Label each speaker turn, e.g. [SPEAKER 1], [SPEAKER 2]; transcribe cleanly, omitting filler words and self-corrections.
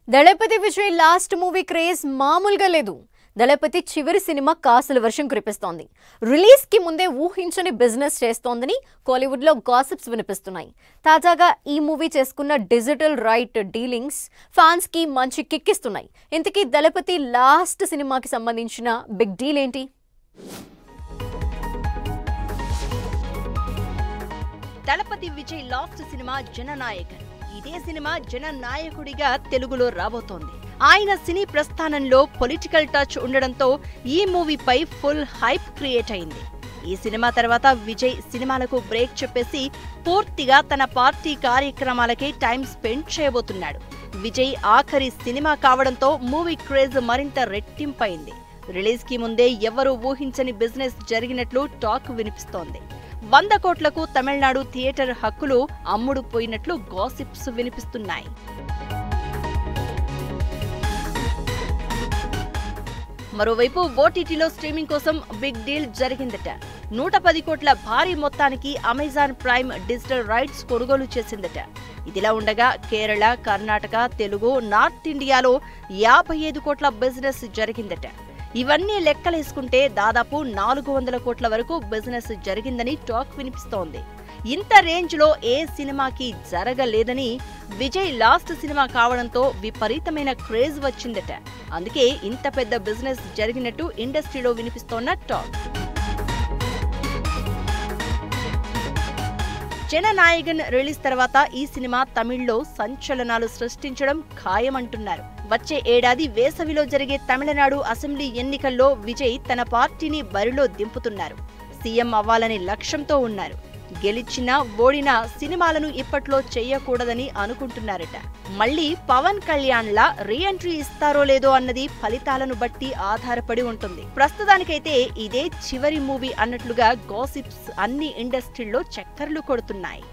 [SPEAKER 1] దళపతి Vijay last movie craze మామూలుగా లేదు. దళపతి చివరి సినిమా కాసుల వర్షం కురిపిస్తోంది. రిలీజ్ కి ముందే ఊహించని బిజినెస్ చేస్తోందని కోలీవుడ్ లో గాసిప్స్ వినిపిస్తున్నాయి. తాజాగా ఈ మూవీ చేసుకున్న డిజిటల్ రైట్ డీలింగ్స్ ఫ్యాన్స్ కి మంచి కిక్కిస్తున్నాయి. ఇంతకీ దళపతి లాస్ట్ సినిమాకి సంబంధించిన బిగ్ డీల్ ఏంటి?
[SPEAKER 2] దళపతి విజయ్ లాస్ట్ సినిమా జననాయకన్. ఇదే సినిమా జననాయకుడిగా తెలుగులో రాబోతోంది. ఆయన సినీ ప్రస్థానంలో పొలిటికల్ టచ్ ఉండడంతో ఈ మూవీపై ఫుల్ హైప్ క్రియేట్ అయింది. ఈ సినిమా తర్వాత విజయ్ సినిమాలకు బ్రేక్ చెప్పేసి పూర్తిగా తన పార్టీ కార్యక్రమాలకే టైం స్పెండ్ చేయబోతున్నాడు. విజయ్ ఆఖరి సినిమా కావడంతో మూవీ క్రేజ్ మరింత రెట్టింపైంది. రిలీజ్ కి ముందే ఎవరూ ఊహించని బిజినెస్ జరిగినట్లు టాక్ వినిపిస్తోంది. 100 కోట్లకు తమిళనాడు థియేటర్ హక్కులు అమ్ముడు పోయినట్లు గాసిప్స్ వినిపిస్తున్నాయి. మరోవైపు ఓటీటీలో స్ట్రీమింగ్ కోసం బిగ్ డీల్ జరిగిందట. 110 కోట్ల భారీ మొత్తానికి అమెజాన్ ప్రైమ్ డిజిటల్ రైట్స్ కొనుగోలు చేసిందట. ఇదిలా ఉండగా కేరళ, కర్ణాటక, తెలుగు, నార్త్ ఇండియాలో 55 కోట్ల బిజినెస్ జరిగిందట. ఇవన్నీ లెక్కలేసుకుంటే దాదాపు 400 కోట్ల వరకు బిజినెస్ జరిగిందని టాక్ వినిపిస్తోంది. ఇంత రేంజ్ లో ఏ సినిమాకి జరగలేదని, విజయ్ లాస్ట్ సినిమా కావడంతో విపరీతమైన క్రేజ్ వచ్చిందట. అందుకే ఇంత పెద్ద బిజినెస్ జరిగినట్టు ఇండస్ట్రీలో వినిపిస్తోన్న టాక్. జననాయకన్ రిలీజ్ తర్వాత ఈ సినిమా తమిళ్లో సంచలనాలు సృష్టించడం ఖాయమంటున్నారు. వచ్చే ఏడాది వేసవిలో జరిగే తమిళనాడు అసెంబ్లీ ఎన్నికల్లో విజయ్ తన పార్టీని బరిలో దింపుతున్నారు. సీఎం అవ్వాలనే లక్ష్యంతో ఉన్నారు. గెలిచినా ఓడినా సినిమాలను ఇప్పట్లో చెయ్యకూడదని అనుకుంటున్నారట. మళ్లీ పవన్ కళ్యాణ్ లా రీఎంట్రీ ఇస్తారో లేదో అన్నది ఫలితాలను బట్టి ఆధారపడి ఉంటుంది. ప్రస్తుతానికైతే ఇదే చివరి మూవీ అన్నట్లుగా గాసిప్స్ అన్ని ఇండస్ట్రీల్లో చక్కర్లు కొడుతున్నాయి.